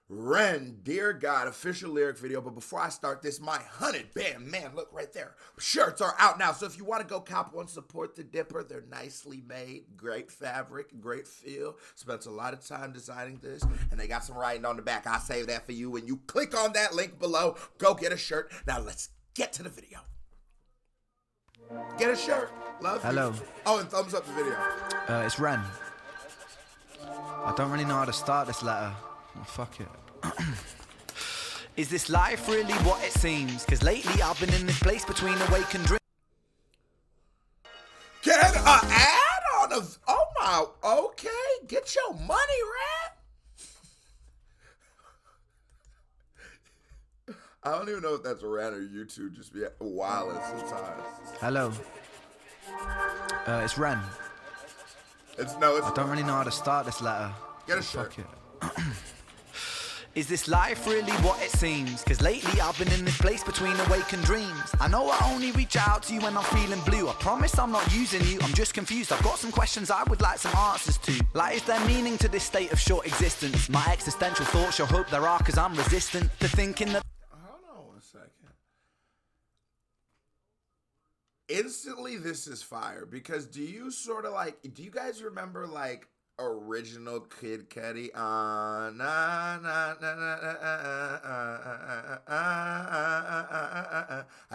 REN, Dear God, official lyric video. But before I start this, my 100-band, man, look right there. Shirts are out now. So if you want to go cop one, support the Dipper. They're nicely made, great fabric, great feel. Spent a lot of time designing this, and they got some writing on the back. I'll save that for you when you click on that link below. Go get a shirt. Now let's get to the video. Get a shirt. Love Hello. you. Oh, and thumbs up the video. It's Ren. I don't really know how to start this letter. Oh, fuck it. Is this life really what it seems? Cause lately I've been in this place between awake and dream. Get an ad on a... Oh my... Okay. Get your money, Ren. I don't even know if that's Ren or YouTube. Just be wild sometimes. Hello. It's Ren. It's I don't really know how to start this letter. Get a Oh, shirt. fuck it. Is this life really what it seems? Cause lately I've been in this place between awake and dreams. I know I only reach out to you when I'm feeling blue. I promise I'm not using you, I'm just confused. I've got some questions I would like some answers to. Like, is there meaning to this state of short existence? My existential thoughts, you'll hope there are, cause I'm resistant to thinking that... Hold on 1 second. Instantly, this is fire. Because do you sort of like... Do you guys remember, like, original Kid Cudi? I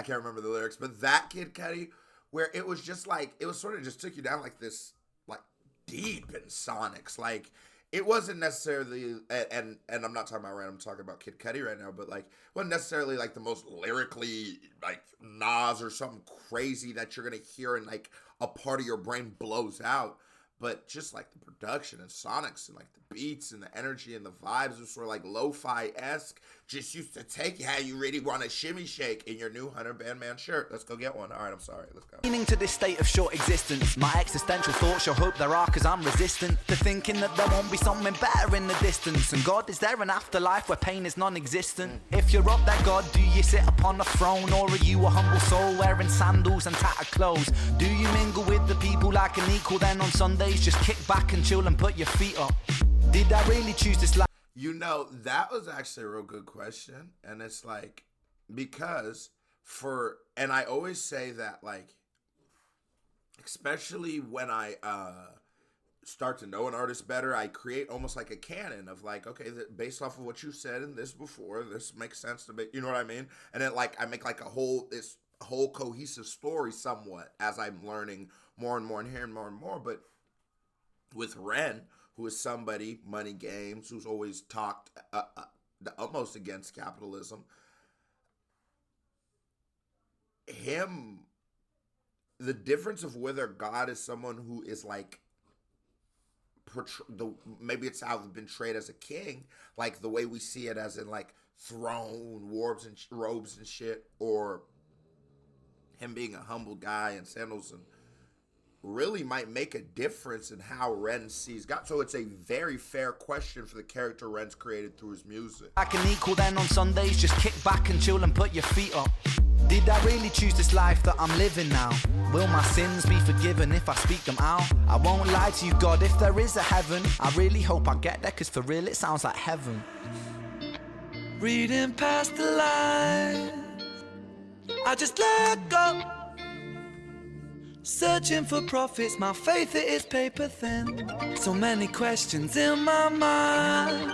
can't remember the lyrics, but that Kid Cudi, where it was just like, it was sort of just took you down like this, like deep in sonics. Like, it wasn't necessarily, and I'm not talking about Ren, I'm talking about Kid Cudi right now, but like, it wasn't necessarily like the most lyrically like Nas or something crazy that you're gonna hear and like a part of your brain blows out. But just like the production and sonics and like the beats and the energy and the vibes was sort of like lo-fi-esque. Just used to take you how you really want to shimmy shake in your new 100-band man shirt. Let's go get one. All right, I'm sorry. Let's go. Meaning to this state of short existence. My existential thoughts, you'll hope there are, cause I'm resistant to thinking that there won't be something better in the distance. And God, is there an afterlife where pain is non-existent? If you're up there, God, do you sit upon a throne? Or are you a humble soul wearing sandals and tattered clothes? Do you mingle with the people like an equal? Then on Sundays, just kick back and chill and put your feet up. Did I really choose this life? You know, that was actually a real good question. And it's like, because and I always say that, like, especially when I start to know an artist better, I create almost like a canon of like, okay, based off of what you said in this before, this makes sense to me. You know what I mean? And then like, I make like this whole cohesive story somewhat as I'm learning more and more and hearing more and more. But with Ren, who is somebody, Money Games, who's always talked the utmost against capitalism, the difference of whether God is someone who is like, maybe it's how they've been portrayed as a king, like the way we see it as in like throne, robes and shit, or him being a humble guy in sandals and really might make a difference in how Ren sees God. So it's a very fair question for the character Ren's created through his music. I can equal then on Sundays, just kick back and chill and put your feet up. Did I really choose this life that I'm living now? Will my sins be forgiven if I speak them out? I won't lie to you, God, if there is a heaven, I really hope I get there, cause for real it sounds like heaven. Reading past the lines, I just let go. Searching for profits, my faith it is paper thin. So many questions in my mind,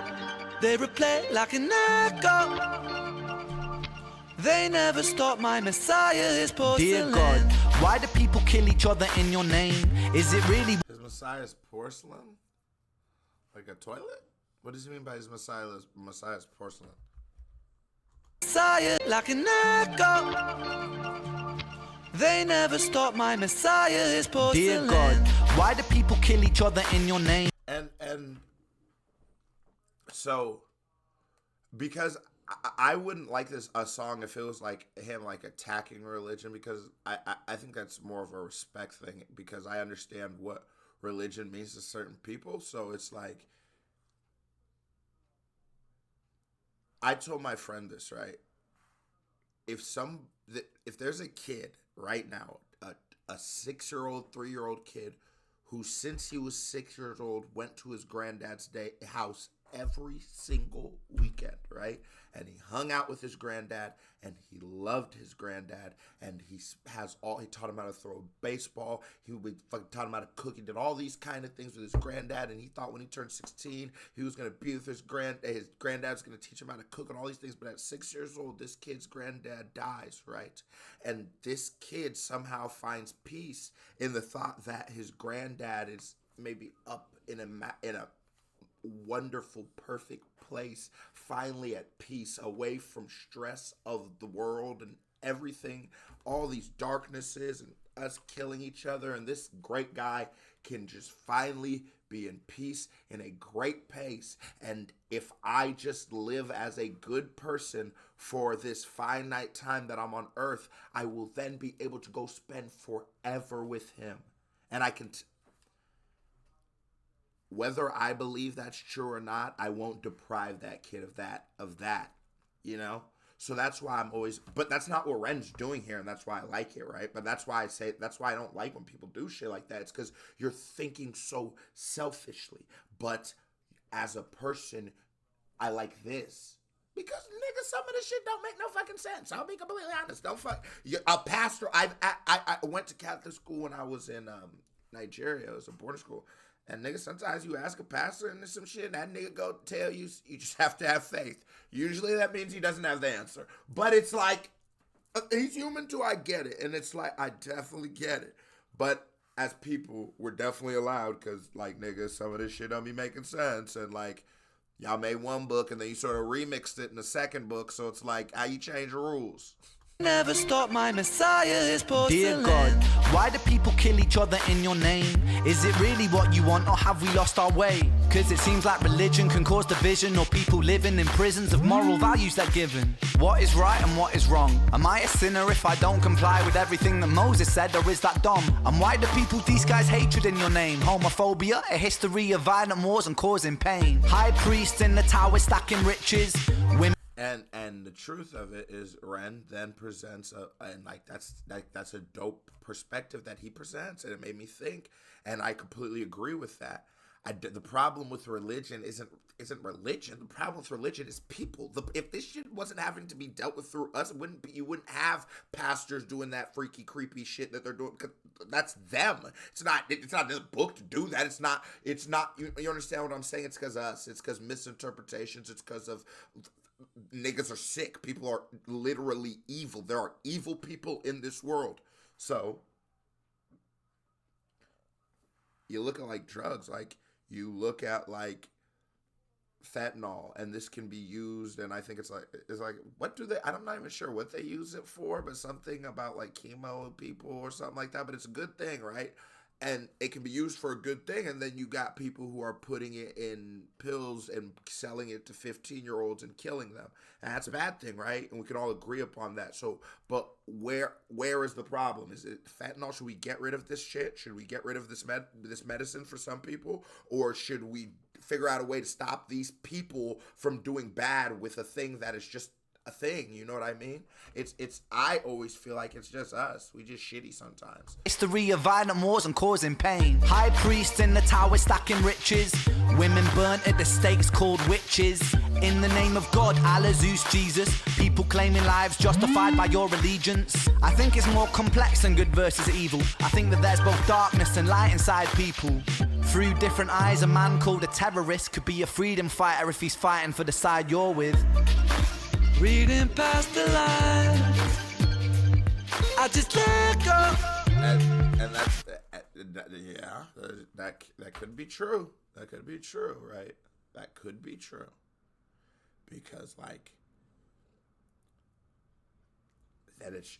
they replay like an echo. They never stop, my Messiah is porcelain. Dear God, why do people kill each other in your name? Is it really... His Messiah's porcelain? Like a toilet? What does he mean by his Messiah's porcelain? Messiah like an echo. They never stop, my Messiah is porcelain. Dear God, why do people kill each other in your name? And so, because I wouldn't like a song if it was like him like attacking religion, because I think that's more of a respect thing, because I understand what religion means to certain people. So it's like, I told my friend this, right? If there's a kid right now, a 6-year-old, 3-year-old kid who since he was 6 years old went to his granddad's house every single weekend, right? And he hung out with his granddad, and he loved his granddad, and he taught him how to throw baseball. He fucking taught him how to cook. He did all these kind of things with his granddad, and he thought when he turned 16, he was going to be with his granddad was going to teach him how to cook and all these things. But at 6 years old, this kid's granddad dies, right? And this kid somehow finds peace in the thought that his granddad is maybe up in a wonderful, perfect place, finally at peace, away from stress of the world and everything, all these darknesses and us killing each other, and this great guy can just finally be in peace in a great pace. And if I just live as a good person for this finite time that I'm on earth, I will then be able to go spend forever with him. And I can whether I believe that's true or not, I won't deprive that kid of that, you know? So that's why I'm always, but that's not what Ren's doing here, and that's why I like it, right? But that's why I don't like when people do shit like that. It's because you're thinking so selfishly. But as a person, I like this. Because, nigga, some of this shit don't make no fucking sense. I'll be completely honest. A pastor, I went to Catholic school when I was in Nigeria. It was a boarding school. And nigga, sometimes you ask a pastor and there's some shit, and that nigga go tell you, you just have to have faith. Usually that means he doesn't have the answer. But it's like, he's human too, I get it. And it's like, I definitely get it. But as people, we're definitely allowed, because like, nigga, some of this shit don't be making sense. And like, y'all made one book and then you sort of remixed it in the second book. So it's like, how you change the rules? Never stop, my Messiah is porcelain. Dear God, why do people kill each other in your name? Is it really what you want, or have we lost our way? Cause it seems like religion can cause division, or people living in prisons of moral values they're given. What is right and what is wrong? Am I a sinner if I don't comply with everything that Moses said, or is that dumb? And why do people disguise hatred in your name? Homophobia, a history of violent wars and causing pain. High priests in the tower stacking riches. Women. And the truth of it is, Ren then presents that's a dope perspective that he presents, and it made me think, and I completely agree with that. The problem with religion isn't religion. The problem with religion is people. If this shit wasn't having to be dealt with through us, you wouldn't have pastors doing that freaky, creepy shit that they're doing. Cause that's them. It's not this book to do that. It's not. You understand what I'm saying? It's because us. It's because misinterpretations. It's because of niggas are sick. People are literally evil. There are evil people in this world. So you look at like drugs, like you look at like fentanyl, and this can be used, and I think it's like what do they, I'm not even sure what they use it for, but something about like chemo people or something like that, but it's a good thing, right? And it can be used for a good thing, and then you got people who are putting it in pills and selling it to 15-year-olds and killing them. And that's a bad thing, right? And we can all agree upon that. So, but where is the problem? Is it fentanyl? Should we get rid of this shit? Should we get rid of this medicine for some people? Or should we figure out a way to stop these people from doing bad with a thing that is just a thing? You know what I mean? I always feel like it's just us. We just shitty sometimes. History of violent wars and causing pain. High priests in the tower stacking riches. Women burnt at the stakes called witches. In the name of God, Allah, Zeus, Jesus. People claiming lives justified by your allegiance. I think it's more complex than good versus evil. I think that there's both darkness and light inside people. Through different eyes, a man called a terrorist could be a freedom fighter if he's fighting for the side you're with. Reading past the lines, I just let go. And that's yeah, that could be true. That could be true, right? That could be true, because like that it's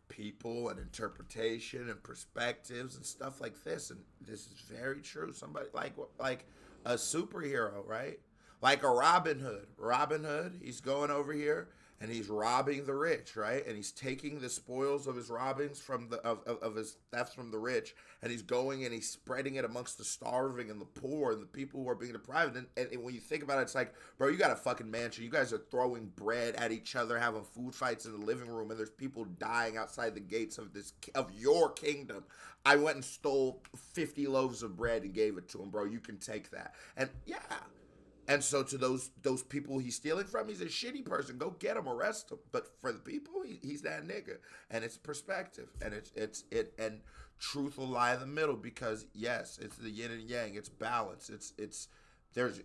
people and interpretation and perspectives and stuff like this, and this is very true. Somebody like a superhero, right? Like a Robin Hood. Robin Hood, he's going over here and he's robbing the rich, right? And he's taking the spoils of his robbings from of his thefts from the rich, and he's going and he's spreading it amongst the starving and the poor and the people who are being deprived. And when you think about it, it's like, bro, you got a fucking mansion. You guys are throwing bread at each other, having food fights in the living room, and there's people dying outside the gates of your kingdom. I went and stole 50 loaves of bread and gave it to him, bro. You can take that. And yeah. And so to those people he's stealing from, he's a shitty person. Go get him, arrest him. But for the people, he's that nigga. And it's perspective, and and truth will lie in the middle, because yes, it's the yin and yang. It's balance. It's there's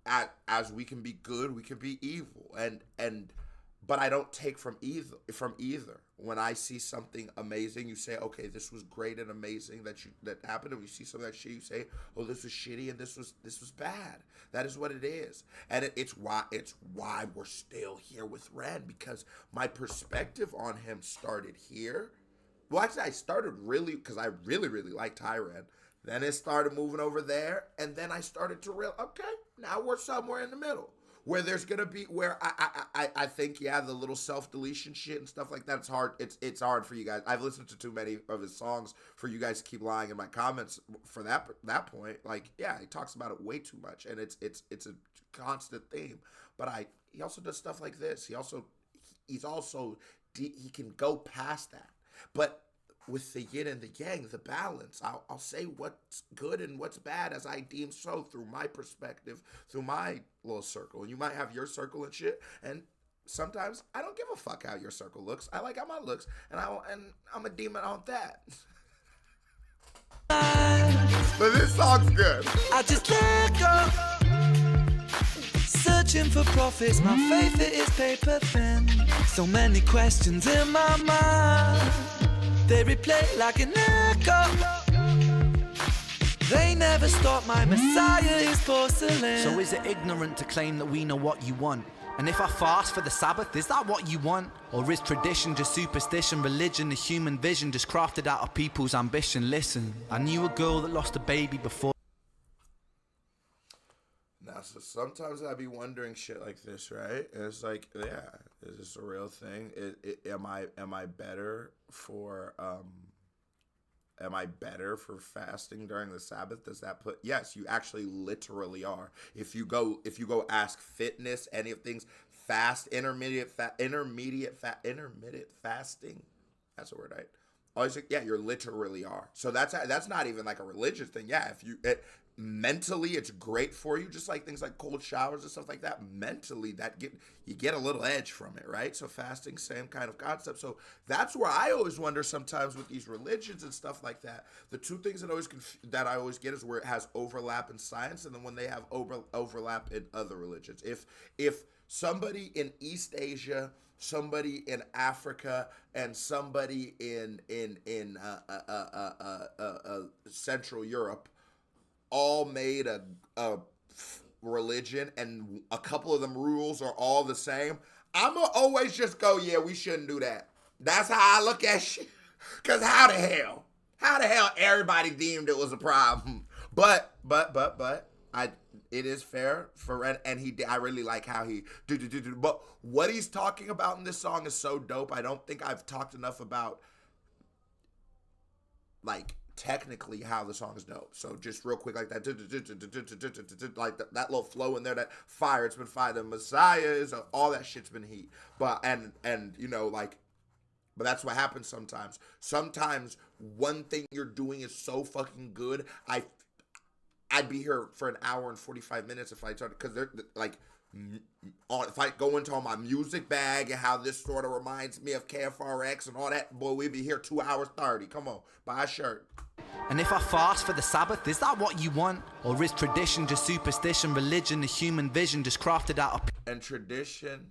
as we can be good, we can be evil, but I don't take from either. When I see something amazing, you say, okay, this was great and amazing that happened. And when you see something that shit, you say, oh, this was shitty and this was bad. That is what it is. And it's why we're still here with Ren, because my perspective on him started here. Well, actually, I started really because I really, really liked Ren. Then it started moving over there, and then I started to realize, okay, now we're somewhere in the middle, where there's gonna be, where I think, yeah, the little self-deletion shit and stuff like that, it's hard. It's hard for you guys. I've listened to too many of his songs for you guys to keep lying in my comments for that point. Like, yeah, he talks about it way too much, and it's a constant theme. But he also does stuff like this. He's also he can go past that, but with the yin and the yang, the balance, I'll say what's good and what's bad as I deem so, through my perspective, through my little circle. And you might have your circle and shit, and sometimes I don't give a fuck how your circle looks. I like how mine looks, and I'm a demon on that. But this song's good. I just let go, searching for profits, my faith it is paper thin. So many questions in my mind, they replay like an echo. They never stop, my Messiah is porcelain. So is it ignorant to claim that we know what you want? And if I fast for the Sabbath, is that what you want? Or is tradition just superstition, religion a human vision just crafted out of people's ambition? Listen, I knew a girl that lost a baby before. Now, so sometimes I be wondering shit like this, right? And it's like, yeah, is this a real thing? Am I better for fasting during the Sabbath? Does that put? Yes, you actually literally are. If you go ask fitness, any of things, fast, intermittent fasting. That's a word, right? Always, yeah, you literally are. So that's not even like a religious thing. Yeah, if you mentally, it's great for you, just like things like cold showers and stuff like that. Mentally, you get a little edge from it, right? So fasting, same kind of concept. So that's where I always wonder sometimes with these religions and stuff like that. The two things that I always get is where it has overlap in science, and then when they have overlap in other religions. If somebody in East Asia, somebody in Africa, and somebody in Central Europe all made a religion, and a couple of them rules are all the same, I'ma always just go, yeah, we shouldn't do that. That's how I look at shit. Cause how the hell everybody deemed it was a problem? But it is fair for Ren, and I really like how he do. But what he's talking about in this song is so dope. I don't think I've talked enough about, like, technically how the song is dope. So just real quick, like that, like that little flow in there, that fire, it's been fire, the Messiah is, all that shit's been heat. But and you know, like, but that's what happens sometimes. Sometimes one thing you're doing is so fucking good, I'd be here for an hour and 45 minutes if I started, because they're like, if I go into all my music bag and how this sort of reminds me of KFRX and all that, boy, we'd be here 2 hours 30. Come on, buy a shirt. And if I fast for the Sabbath, is that what you want? Or is tradition just superstition, religion a human vision just crafted out of... And tradition,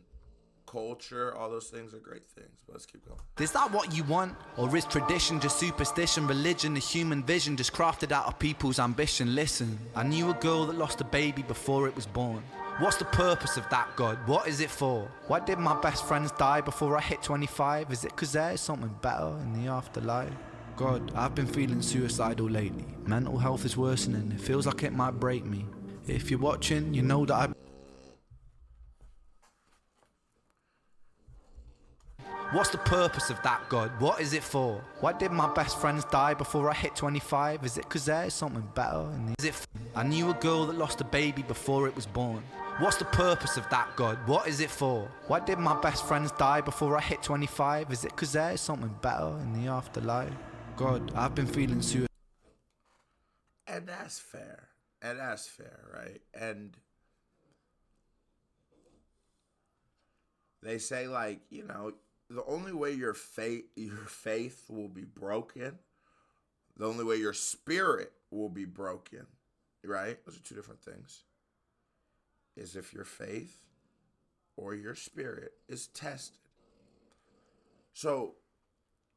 culture, all those things are great things, but let's keep going. Is that what you want? Or is tradition just superstition, religion a human vision just crafted out of people's ambition? Listen, I knew a girl that lost a baby before it was born. What's the purpose of that, God? What is it for? Why did my best friends die before I hit 25? Is it because there's something better in the afterlife? God, I've been feeling suicidal lately. Mental health is worsening. It feels like it might break me. If you're watching, you know that I... What's the purpose of that, God? What is it for? Why did my best friends die before I hit 25? Is it because there's something better in the... Is it... I knew a girl that lost a baby before it was born. What's the purpose of that, God? What is it for? Why did my best friends die before I hit 25? Is it because there's something better in the afterlife? God, I've been feeling suicidal. And that's fair, right? And They say, like, you know, the only way your faith will be broken, the only way your spirit will be broken, right? Those are two different things. Is if your faith or your spirit is tested. So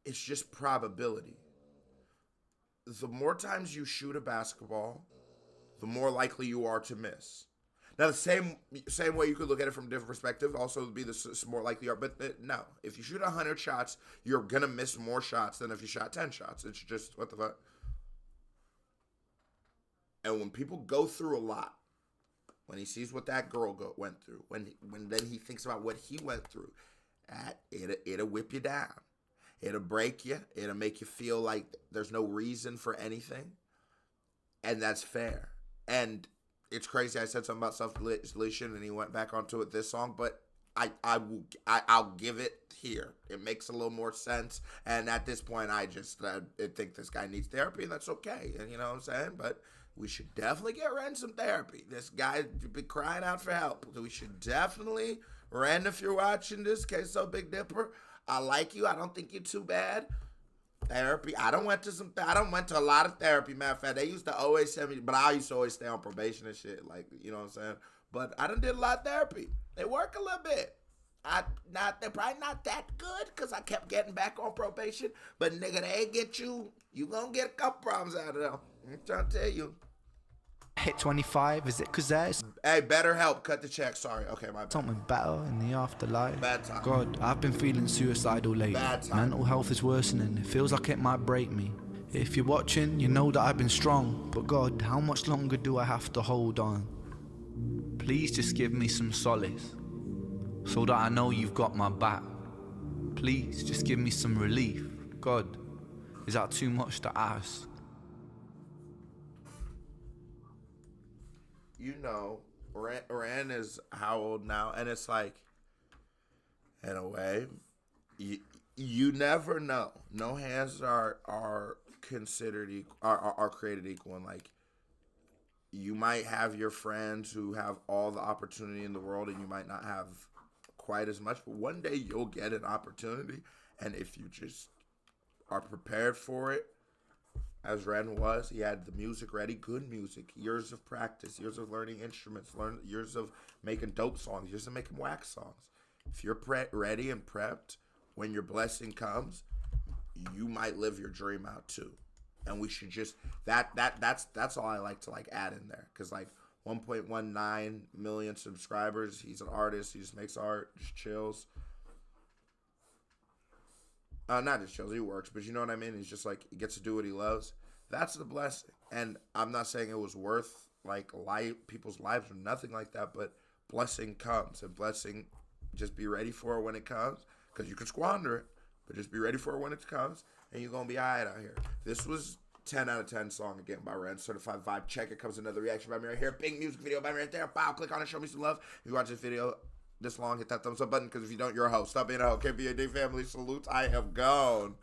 it's just probability. The more times you shoot a basketball, the more likely you are to miss. Now, the same way you could look at it from a different perspective, also would be the more likely you are. But no, if you shoot 100 shots, you're going to miss more shots than if you shot 10 shots. It's just, what the fuck? And when people go through a lot, when he sees what that girl went through, when then he thinks about what he went through, it'll whip you down. It'll break you. It'll make you feel like there's no reason for anything. And that's fair. And it's crazy. I said something about self-deletion, and he went back onto it this song, but I'll give it here. It makes a little more sense. And at this point, I think this guy needs therapy, and that's okay. And you know what I'm saying? But we should definitely get REN some therapy. This guy be crying out for help. We should definitely, REN, if you're watching this, Queso Big Dipper, I like you. I don't think you're too bad. Therapy. I done went to a lot of therapy, matter of fact. They used to always send me, but I used to always stay on probation and shit. Like, you know what I'm saying? But I done did a lot of therapy. They work a little bit. They're probably not that good because I kept getting back on probation. But nigga, they get you. You gonna get a couple problems out of them. I'm trying to tell you. Hit 25, is it cause there's Hey, better help. Cut the check. Sorry. Okay, my bad. something better in the afterlife? Bad time. God, I've been feeling suicidal lately. Bad time. Mental health is worsening. It feels like it might break me. If you're watching, you know that I've been strong. But God, how much longer do I have to hold on? Please just give me some solace, so that I know you've got my back. Please just give me some relief. God, is that too much to ask? You know, REN is how old now? And it's like, in a way, you never know. No hands are considered equal, are created equal. And like, you might have your friends who have all the opportunity in the world, and you might not have quite as much. But one day you'll get an opportunity, and if you just are prepared for it, as REN was, he had the music ready, good music, years of practice, years of learning instruments, years of making dope songs, years of making wax songs. If you're ready and prepped, when your blessing comes, you might live your dream out too. And we should just that's all I like to like add in there, because like 1.19 million subscribers. He's an artist. He just makes art, just chills. Not just chills, he works, but you know what I mean? He's just like, he gets to do what he loves. That's the blessing. And I'm not saying it was worth like people's lives or nothing like that, but blessing comes, and blessing, just be ready for it when it comes, because you can squander it, but just be ready for it when it comes, and you're going to be all right out here. This was 10 out of 10 song again by REN, Certified Vibe. Check it. Comes another reaction by me right here. Big music video by me right there. Bow, click on it, show me some love. If you watch this video this long, hit that thumbs up button, because if you don't, you're a hoe. Stop being a hoe. KBAD family, salutes. I have gone.